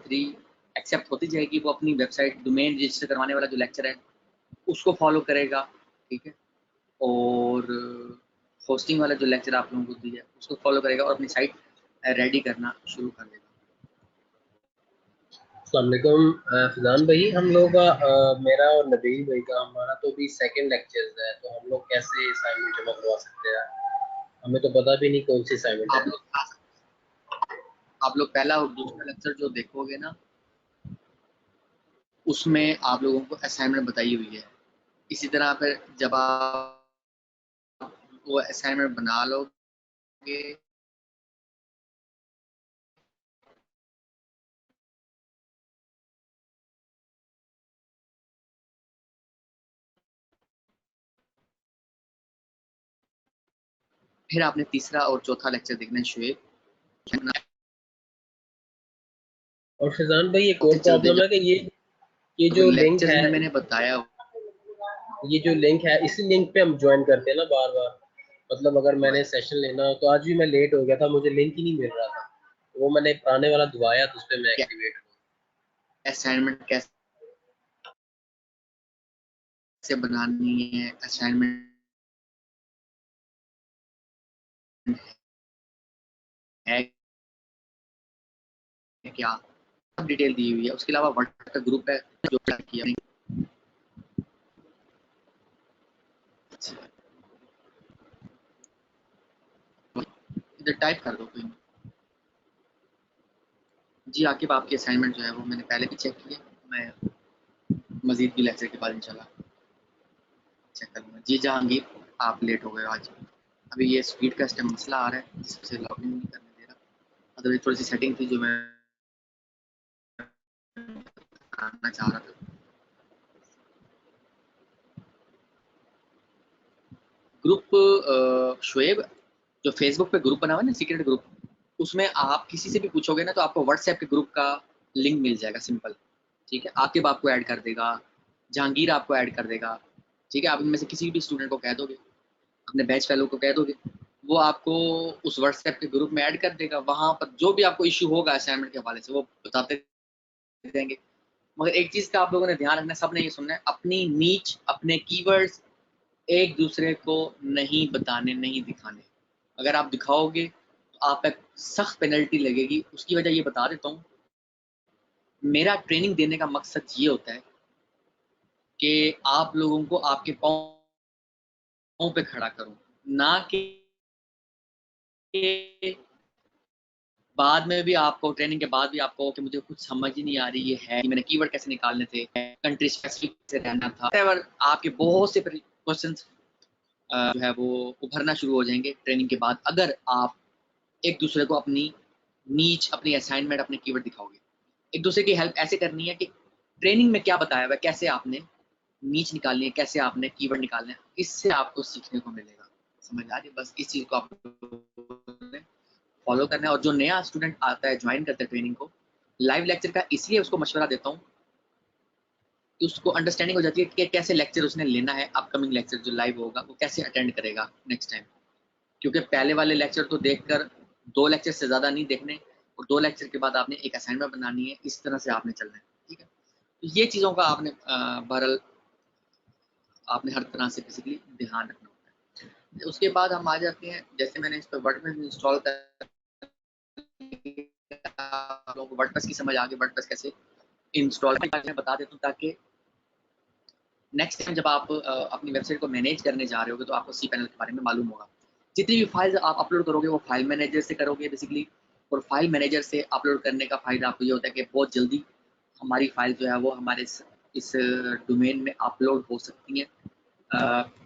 3 एक्सेप्ट होती जाएगी, वो अपनी वेबसाइट डोमेन रजिस्टर करवाने वाला जो लेक्चर है उसको फॉलो करेगा, ठीक है। और होस्टिंग वाला जो लेक्चर आप लोगों को दिया है उसको फॉलो करेगा और अपनी साइट रेडी करना शुरू कर देगा। अस्सलाम वालेकुम फैजान भाई, हम लोग का मेरा और नबील भाई का हमारा तो भी सेकंड लेक्चर है, तो हम लोग कैसे असाइनमेंट जमा करवा सकते हैं? हमें तो पता भी नहीं कौन सी असाइनमेंट है। आप लोग पहला और दूसरा लेक्चर जो देखोगे ना, उसमें आप लोगों को असाइनमेंट बताई हुई है। इसी तरह फिर जब आप वो असाइनमेंट बना लोगे, फिर आपने तीसरा और चौथा लेक्चर देखना है शुएब। और फैजान भाई एक और चलते प्रॉब्लम है कि ये जब जो लिंक लेक्चर्स है, में मैंने बताया, ये जो लिंक है इसी लिंक पे हम ज्वाइन करते हैं ना बार बार। मतलब अगर हुआ मैंने सेशन लेना हो, तो आज भी मैं लेट हो गया था, मुझे लिंक ही नहीं मिल रहा था। वो मैंने पुराने वाला दबाया तो उस पर मैं क्या एक्टिवेट हुआ। असाइनमेंट कैसे बनानी है, असाइनमेंट है क्या, सब डिटेल दी हुई है। उसके अलावा व्हाट्सएप का ग्रुप है जो किया नहीं। इधर टाइप कर दो कोई। जी आकिब, आपकी असाइनमेंट जो है वो मैंने पहले भी चेक किया, मैं मजीद भी लेक्चर के बाद इंशाल्लाह चेक करूँगा। जी जहांगीर, आप लेट हो गए आज। अभी ये स्पीड का मसला आ रहा है जिससे लॉगिन नहीं करने दे रहा। अदरवाइज थोड़ी सी सेटिंग थी जो मैं बताना चाह रहा था। ग्रुप शुएब, जो फेसबुक पे ग्रुप बना हुआ है ना, सीक्रेट ग्रुप, उसमें आप किसी से भी पूछोगे ना तो आपको व्हाट्सएप के ग्रुप का लिंक मिल जाएगा, सिंपल। ठीक है, आकिब आपको ऐड कर देगा, जहांगीर आपको ऐड कर देगा। ठीक है, आप इनमें से किसी भी स्टूडेंट को कह दोगे, अपने बैच फेलो को कह दोगे, वो आपको उस व्हाट्सएप के ग्रुप में ऐड कर देगा। वहां पर जो भी आपको इश्यू होगा असाइनमेंट के हवाले से वो बताते रहेंगे। मगर एक चीज का आप लोगों ने ध्यान रखना है, सबने ये सुनना है, अपनी नीच, अपने कीवर्ड्स एक दूसरे को नहीं बताने, नहीं दिखाने। अगर आप दिखाओगे तो आप एक सख्त पेनल्टी लगेगी। उसकी वजह ये बता देता हूँ, मेरा ट्रेनिंग देने का मकसद ये होता है कि आप लोगों को आपके पाँव पे खड़ा करूं, ना कि बाद में भी आपको, ट्रेनिंग के बाद भी आपको कि मुझे कुछ समझ ही नहीं आ रही है, मैंने कीवर्ड कैसे निकालने थे, कंट्री स्पेसिफिक से रहना था, आपके बहुत से क्वेश्चंस जो है वो उभरना शुरू हो जाएंगे ट्रेनिंग के बाद, अगर आप एक दूसरे को अपनी नीच, अपनी असाइनमेंट, अपने कीवर्ड दिखाओगे। एक दूसरे की हेल्प ऐसे करनी है कि ट्रेनिंग में क्या बताया हुआ है, कैसे आपने नीच निकालनी है, कैसे आपने कीवर्ड निकालना है, इससे आपको सीखने को मिलेगा। समझ आ रही है? बस इस चीज को आप फॉलो करना है। और जो नया स्टूडेंट आता है, ज्वाइन करता है ट्रेनिंग को, लाइव लेक्चर का इसलिए उसको मशवरा देता हूँ कि उसको अंडरस्टैंडिंग हो जाती है कि कैसे लेक्चर उसने लेना है, अपकमिंग लेक्चर जो लाइव होगा वो कैसे अटेंड करेगा नेक्स्ट टाइम। क्योंकि पहले वाले लेक्चर तो देखकर 2 लेक्चर से ज़्यादा नहीं देखने, और 2 लेक्चर के बाद आपने एक असाइनमेंट बनानी है, इस तरह से आपने चलना है। ठीक है, तो ये चीज़ों का आपने बहरहाल आपने हर तरह से बेसिकली ध्यान रखना होता है। उसके बाद हम आ जाते हैं, जैसे मैंने इस पर वर्डप्रेस इंस्टॉल कर, आप लोगों को वर्डप्रेस की समझ आ गई, वर्डप्रेस कैसे इंस्टॉल मैं बता देता हूँ, ताकि नेक्स्ट टाइम जब आप अपनी वेबसाइट को मैनेज करने जा रहे होगे तो आपको सी पैनल के बारे में मालूम होगा। जितनी भी फाइल्स आप अपलोड करोगे वो फाइल मैनेजर से करोगे बेसिकली, और फाइल मैनेजर से अपलोड करने का फ़ायदा आपको ये होता है कि बहुत जल्दी हमारी फाइल जो है वो हमारे इस डोमेन में अपलोड हो सकती हैं,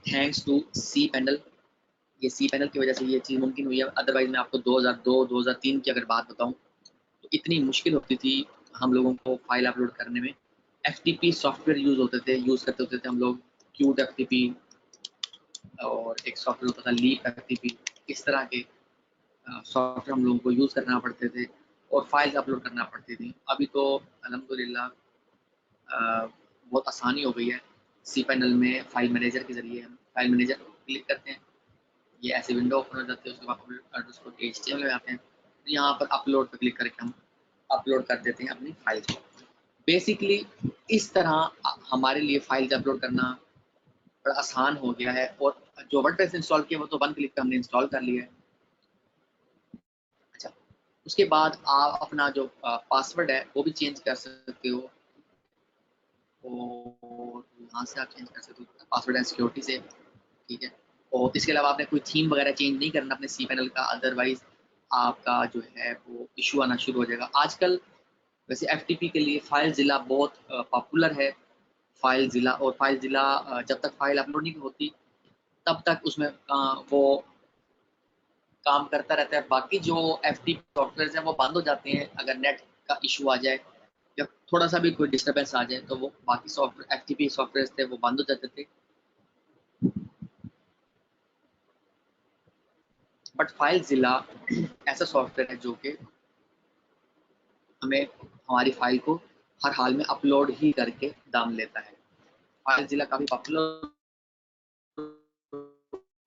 थैंक्स टू सी पैनल। ये सी पैनल की वजह से ये चीज़ मुमकिन हुई है। अदरवाइज मैं आपको 2002-2003 की अगर बात बताऊँ तो इतनी मुश्किल होती थी हम लोगों को फाइल अपलोड करने में। एफटीपी सॉफ्टवेयर यूज़ करते होते थे हम लोग, क्यूट एफटीपी, और एक सॉफ्टवेयर होता था लीप एफटीपी। इस तरह के सॉफ्टवेयर हम लोगों को यूज़ करना पड़ते थे और फाइल्स अपलोड करना पड़ती थी। अभी तो अल्हम्दुलिल्लाह बहुत आसानी हो गई है। सी पैनल में फाइल मैनेजर के ज़रिए हम फाइल मैनेजर क्लिक करते हैं, ये ऐसे विंडो ओपन हो जाती है। उसके बाद उसको एचटीएमएल में आते हैं, तो यहाँ पर अपलोड पर क्लिक करके हम अपलोड कर देते हैं अपनी फाइल को। बेसिकली इस तरह हमारे लिए फाइल्स अपलोड करना बड़ा आसान हो गया है। और जो वर्डप्रेस इंस्टॉल किया वो तो 1 क्लिक पे हमने इंस्टॉल कर लिया है। अच्छा, उसके बाद आप अपना जो पासवर्ड है वो भी चेंज कर सकते हो, और यहाँ से आप चेंज कर सकते हो पासवर्ड एंड सिक्योरिटी से। ठीक है, और इसके अलावा आपने कोई थीम वगैरह चेंज नहीं करना अपने सी पैनल का, अदरवाइज आपका जो है वो इशू आना शुरू हो जाएगा। आजकल वैसे एफटीपी के लिए फाइल ज़िला बहुत पॉपुलर है। फाइल ज़िला, और फाइल ज़िला जब तक फाइल अपलोड नहीं होती तब तक उसमें वो काम करता रहता है। बाकी जो एफटीपी सॉफ्टवेयर हैं वो बंद हो जाते हैं अगर नेट का इशू आ जाए या थोड़ा सा भी कोई डिस्टर्बेंस आ जाए, तो वो बाकी सॉफ्टवेयर एफटीपी सॉफ्टवेयर थे वो बंद हो जाते थे। बट फाइल ज़िला ऐसा सॉफ्टवेयर है जो कि हमें हमारी फाइल को हर हाल में अपलोड ही करके दाम लेता है। फाइल ज़िला काफ़ी पॉपुलर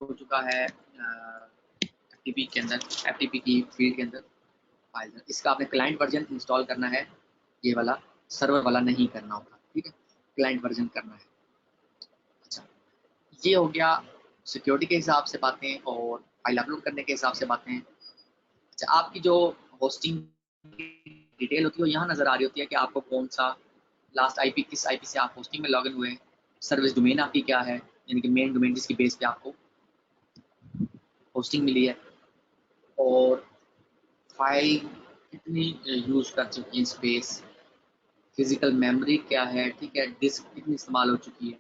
हो चुका है एफटीपी के अंदर, एफटीपी की फील्ड के अंदर। फाइल इसका आपने क्लाइंट वर्जन इंस्टॉल करना है, ये वाला सर्वर वाला नहीं करना होगा। ठीक है, क्लाइंट वर्जन करना है। अच्छा, ये हो गया सिक्योरिटी के हिसाब से बातें और फाइल अपलोड करने के हिसाब से बातें। अच्छा, आपकी जो होस्टिंग डिटेल होती है वो यहाँ नज़र आ रही होती है कि आपको कौन सा लास्ट आईपी, किस आईपी से आप होस्टिंग में लॉगिन हुए, सर्विस डोमेन आपकी क्या है, यानी कि मेन डोमेन जिसकी बेस पे आपको होस्टिंग मिली है, और फाइल कितनी यूज़ कर चुकी है, स्पेस, फिजिकल मेमोरी क्या है। ठीक है, डिस्क कितनी इस्तेमाल हो चुकी है,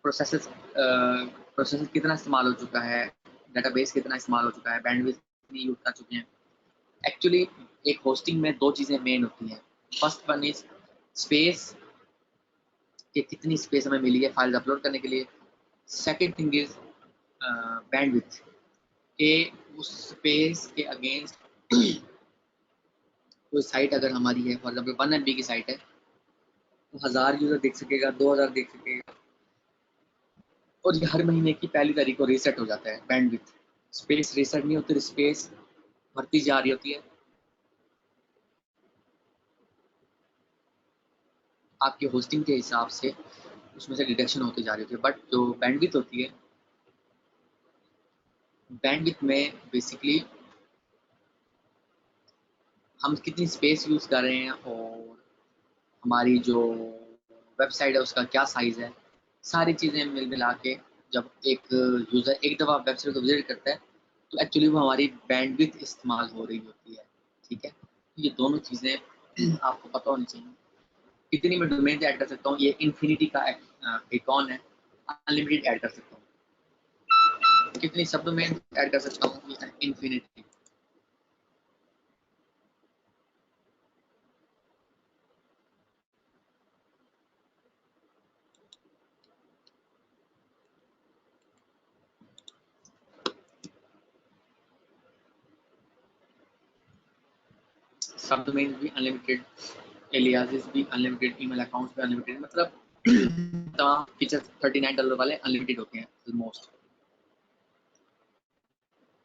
प्रोसेसर कितना इस्तेमाल हो चुका है, डेटाबेस कितना इस्तेमाल हो चुका है, बैंडविड्थ कितनी यूज़ कर चुके हैं। एक्चुअली एक होस्टिंग में दो चीज़ें मेन होती हैं। फर्स्ट वन इज स्पेस, कि कितनी स्पेस हमें मिली है फाइल्स अपलोड करने के लिए। सेकंड थिंग इज बैंडविड्थ, कि उस स्पेस के अगेंस्ट कोई साइट अगर हमारी है, फॉर एग्जाम्पल 1 MB की साइट है, तो 1000 यूजर देख सकेगा, 2000 देख सकेगा, और ये हर महीने की पहली तारीख को रीसेट हो जाता है बैंडविड्थ। स्पेस रीसेट नहीं होती, स्पेस बढ़ती जा रही होती है, आपकी होस्टिंग के हिसाब से उसमें से डिडक्शन होती जा रही होती है। बट जो बैंडविड्थ होती है, बैंडविड्थ में बेसिकली हम कितनी स्पेस यूज़ कर रहे हैं और हमारी जो वेबसाइट है उसका क्या साइज़ है, सारी चीज़ें मिल मिला के जब एक यूज़र एक दफ़ा वेबसाइट को विजिट करता है तो एक्चुअली वो हमारी बैंडविड्थ इस्तेमाल हो रही होती है। ठीक है, ये दोनों चीज़ें आपको पता होनी चाहिए। कितनी मैं डोमेन ऐड कर सकता हूँ, ये इन्फिनिटी का आइकॉन है, अनलिमिटेड ऐड कर सकता हूँ। कितनी सब डोमेन ऐड कर सकता हूँ, ये इन्फिनिटी। सब डोमेन भी अनलिमिटेड, एलियासेस भी अनलिमिटेड, ईमेल अकाउंट्स भी अनलिमिटेड, मतलब तमाम फीचर $39 वाले अनलिमिटेड होते हैं ऑलमोस्ट।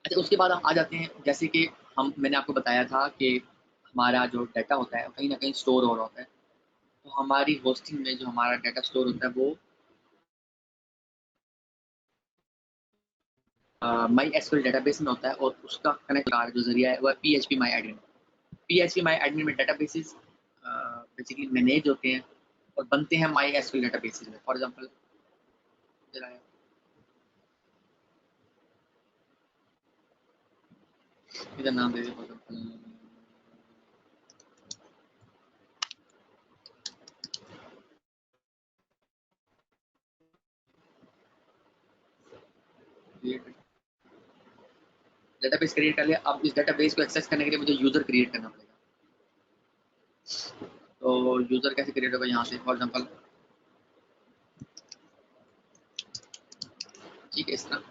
अच्छा, उसके बाद हम आ जाते हैं, जैसे कि मैंने आपको बताया था कि हमारा जो डाटा होता है कहीं ना कहीं स्टोर हो रहा होता है, तो हमारी होस्टिंग में जो हमारा डाटा स्टोर होता है वो माई एसक्यूएल डेटाबेस में होता है, और उसका कनेक्ट जो जरिया है वो PHP माई एडमिन। PHP माई एडमिन में डेटाबेसेस बेसिकली मैनेज होते हैं और बनते हैं माई एसक्यूएल डेटाबेसेस में। फॉर एग्जांपल इधर नाम दे दीजिए, डेटाबेस क्रिएट कर लिया। अब इस डेटाबेस को एक्सेस करने के लिए मुझे यूजर क्रिएट करना पड़ेगा। तो यूजर कैसे क्रिएट होगा, यहाँ से फॉर एग्जांपल, ठीक है, इस तरह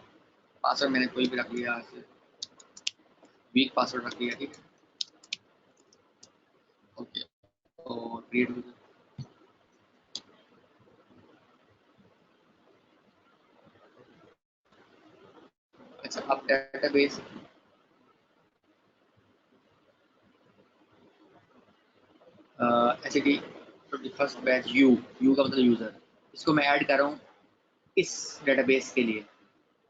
पासवर्ड मैंने कोई भी रख लिया, वीक पासवर्ड रख लिया, ठीक है, ओके, और क्रिएट यूजर। अच्छा, अब डेटाबेस एचटीटी 21st बैच यू का मतलब यूजर, इसको मैं ऐड कर रहा हूँ इस डेटाबेस के लिए,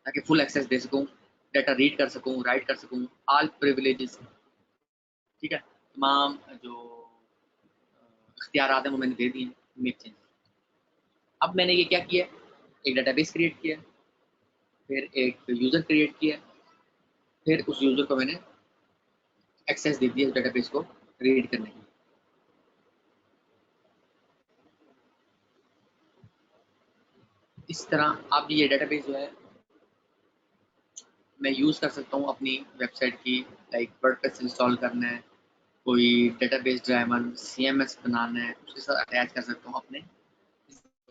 ताकि फुल एक्सेस दे सकूँ, डाटा रीड कर सकूँ, राइट कर सकूँ, ऑल प्रिविलेजेस, ठीक है, तमाम जो इख्तियारात हैं वो मैंने दे दिए, मेक चेंज। अब मैंने ये क्या किया, एक डेटाबेस क्रिएट किया, फिर एक यूजर क्रिएट किया, फिर उस यूजर को मैंने एक्सेस दे दिया डेटाबेस को रीड करने की। इस तरह अब ये डेटाबेस जो है मैं यूज़ कर सकता हूँ अपनी वेबसाइट की, लाइक वर्डप्रेस इंस्टॉल करना है, कोई डेटाबेस ड्राइवर CMS बनाना है, उसके साथ अटैच कर सकता हूँ अपने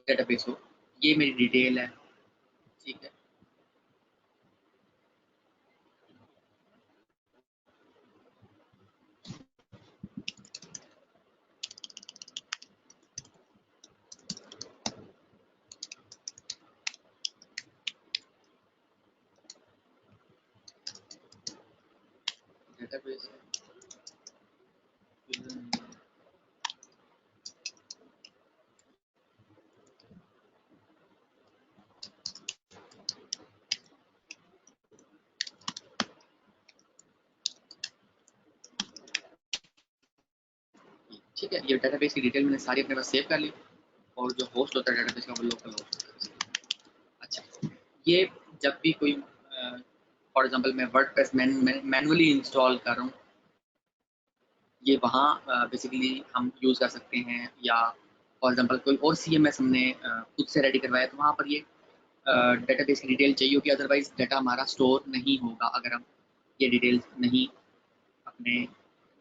डेटाबेस को। ये मेरी डिटेल है, ठीक है। डेटाबेस ठीक है, ये डेटाबेस की डिटेल मैंने सारी अपने पास सेव कर ली, और जो होस्ट होता है डेटाबेस का वो लोकल होस्ट होता है। अच्छा, ये जब भी कोई फॉर एग्जांपल मैं वर्डप्रेस मैनुअली इंस्टॉल कर रहा हूँ, ये वहाँ बेसिकली हम यूज़ कर सकते हैं, या फॉर एग्जांपल कोई और CMS हमने खुद से रेडी करवाया, तो वहाँ पर ये डेटाबेस की डिटेल चाहिए होगी, अदरवाइज डाटा हमारा स्टोर नहीं होगा अगर हम ये डिटेल्स नहीं अपने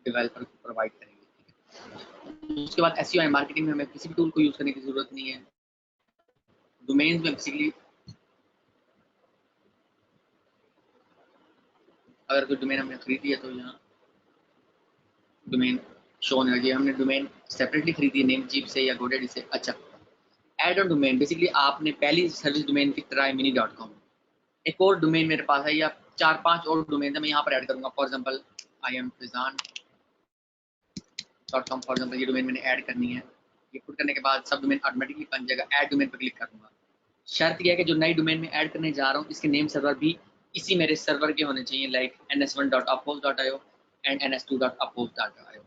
डेवलपर को प्रोवाइड करेंगे। उसके बाद एसईओ एंड मार्केटिंग में हमें किसी भी टूल को यूज करने की जरूरत नहीं है। डोमेन्स में बेसिकली अगर कोई डोमेन हमने खरीदी है तो यहाँ डोमेन शो होने लगी। हमने डोमेन सेपरेटली खरीदी है नेमचीप से या गोडेडी से। अच्छा, एड ऑन डोमेन, बेसिकली आपने पहली सर्विस डोमेन की trymini.com, एक और डोमेन मेरे पास है या 4-5 और डोमेन है, मैं यहाँ पर ऐड करूंगा। For example iamfizan.com, for example ये डोमेन मैंने ऐड करनी है। ये पुट करने के बाद सब डोमेन ऑटोमेटिकली बन जाएगा। ऐड डोमेन पर क्लिक करूंगा। शर्त यह है कि जो नई डोमेन में ऐड करने जा रहा हूँ इसके नेम सर्वर भी इसी मेरे सर्वर के होने चाहिए, लाइक ns1.uphost.io एंड ns2.uphost.io,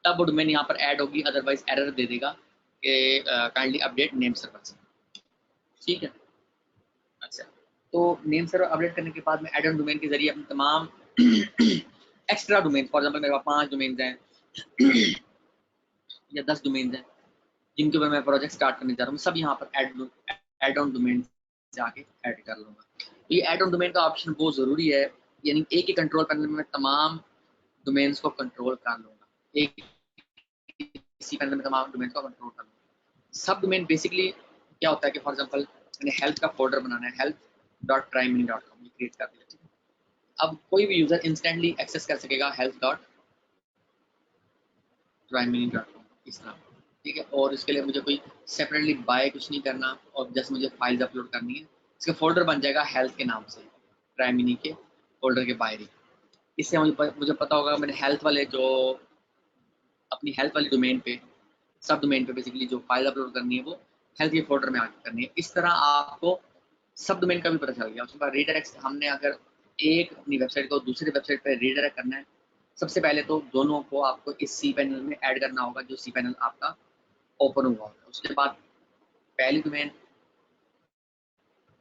तब वो डोमेन यहाँ पर ऐड होगी, अदरवाइज एरर दे देगा कि काइंडली अपडेट नेम सर्वर से। ठीक है। अच्छा, तो नेम सर्वर अपडेट करने के बाद मैं एड ऑन डोमेन के जरिए अपने तमाम एक्स्ट्रा डोमेन, फॉर एग्जांपल मेरे पास 5 डोमेन हैं या 10 डोमेन हैं जिनके ऊपर मैं प्रोजेक्ट स्टार्ट करने जा रहा हूँ, सब यहाँ पर एड ऑन डोमेन जाके ऐड कर लूँगा। तो ये एड ऑन डोमेन का ऑप्शन बहुत ज़रूरी है, यानी एक ही कंट्रोल पैनल में मैं तमाम डोमेन्स को कंट्रोल कर लूँगा, एक इसी पैनल में तमाम डोमेन को कंट्रोल कर लूँगा। सब डोमेन बेसिकली क्या होता है कि फॉर एग्जांपल मैंने हेल्थ का फोल्डर बनाना है, health.trymini.com, ये क्रिएट कर दिया। अब कोई भी यूज़र इंस्टेंटली एक्सेस कर सकेगा health.trymini.com इस तरह, ठीक है। और इसके लिए मुझे कोई सेपरेटली बाय कुछ नहीं करना, और जस्ट मुझे फाइल्स अपलोड करनी है। इसका फोल्डर बन जाएगा हेल्थ के नाम से, ट्राइमिनी के फोल्डर के बाहर ही। इससे मुझे पता होगा मैंने हेल्थ वाले जो अपनी हेल्थ वाली डोमेन पे, सब डोमेन पे बेसिकली जो फाइल अपलोड करनी है वो हेल्थ के फोल्डर में आके करनी है। इस तरह आपको सब डोमेन का भी पता चल गया। उसके बाद रीडायरेक्ट, हमने अगर एक अपनी वेबसाइट को दूसरी वेबसाइट पे रीडायरेक्ट करना है, सबसे पहले तो दोनों को आपको इस सी पैनल में ऐड करना होगा, जो सी पैनल आपका ओपन हुआ होगा। उसके बाद पहली डोमेन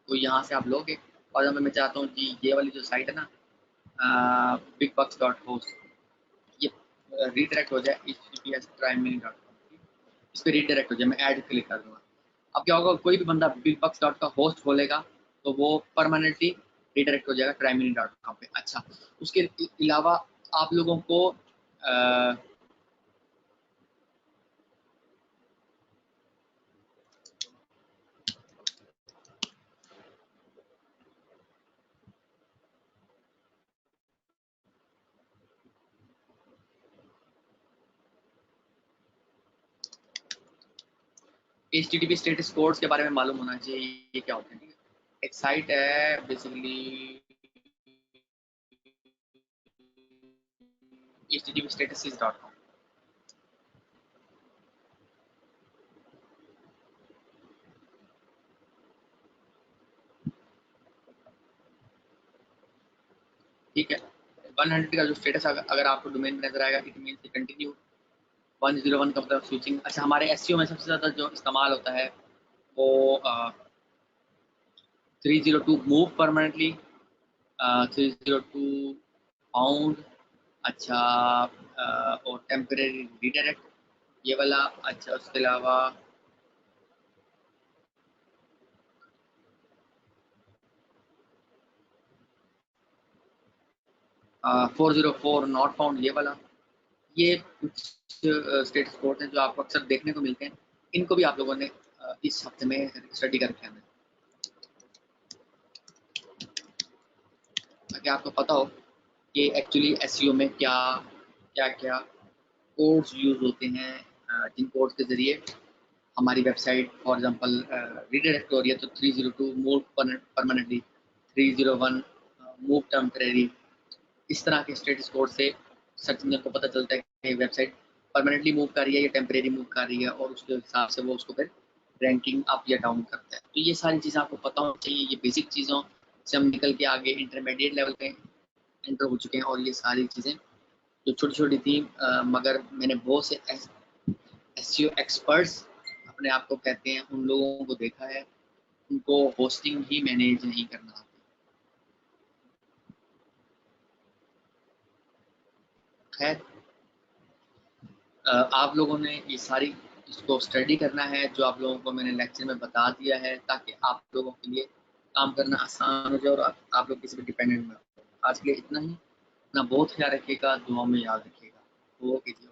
तो यहाँ से आप लोगे, और मैं चाहता हूँ कि ये वाली जो साइट है ना bigbucks.host, ये रीडायरेक्ट हो जाए https://trymini.com, इस पर रीडायरेक्ट हो जाए, मैं ऐड क्लिक कर दूँगा। अब क्या होगा, कोई भी बंदा bigbucks का होस्ट खोलेगा तो वो परमानेंटली रीडायरेक्ट हो जाएगा trymini.com पे। अच्छा, उसके अलावा आप लोगों को HTTP स्टेटस कोड्स के बारे में मालूम होना चाहिए, ये क्या होते हैं। ठीक है, एक साइट है बेसिकली http://statuses.com, ठीक है। 100 का जो स्टेटस अगर आपको डोमेन में नजर आएगा, इट मींस कंटिन्यू। 101 का मतलब स्विचिंग। अच्छा, हमारे एसईओ में सबसे ज़्यादा जो इस्तेमाल होता है वो 302 मूव परमानेंटली, 302 फाउंड, अच्छा, और टेम्परेरी रीडायरेक्ट, ये वाला। अच्छा, उसके अलावा 404 नॉट फाउंड, ये वाला। ये कुछ स्टेटस कोड हैं जो आपको अक्सर देखने को मिलते हैं। इनको भी आप लोगों ने इस हफ्ते में स्टडी करके आना है, ताकि आपको पता हो कि एक्चुअली एसईओ में क्या क्या क्या कोड्स यूज होते हैं, जिन कोड्स के जरिए हमारी वेबसाइट फॉर एग्जांपल रीडायरेक्ट हो रही है। तो 302 मूव परमानेंटली, 301 मूव टेम्परेरी, इस तरह के स्टेटस कोड से सर्च इंजन को पता चलता है कि वेबसाइट परमानेंटली मूव कर रही है या टेम्परेरी मूव कर रही है, और उसके हिसाब से वो उसको फिर रैंकिंग अप या डाउन करता है। तो ये सारी चीज़ें आपको पता होनी चाहिए। ये बेसिक चीज़ों से हम निकल के आगे इंटरमीडिएट लेवल पे एंटर हो चुके हैं, और ये सारी चीज़ें जो छोटी छोटी थी, मगर मैंने बहुत से एसईओ एक्सपर्ट्स अपने आप को कहते हैं, उन लोगों को देखा है, उनको होस्टिंग ही मैनेज नहीं करना आता। खैर, आप लोगों ने ये सारी इसको स्टडी करना है, जो आप लोगों को मैंने लेक्चर में बता दिया है, ताकि आप लोगों के लिए काम करना आसान हो जाए और आप लोग किसी पर डिपेंडेंट ना हो। आज के लिए इतना ही। अपना बहुत ख्याल रखिएगा, दुआ में याद रखिएगा। ओके जी।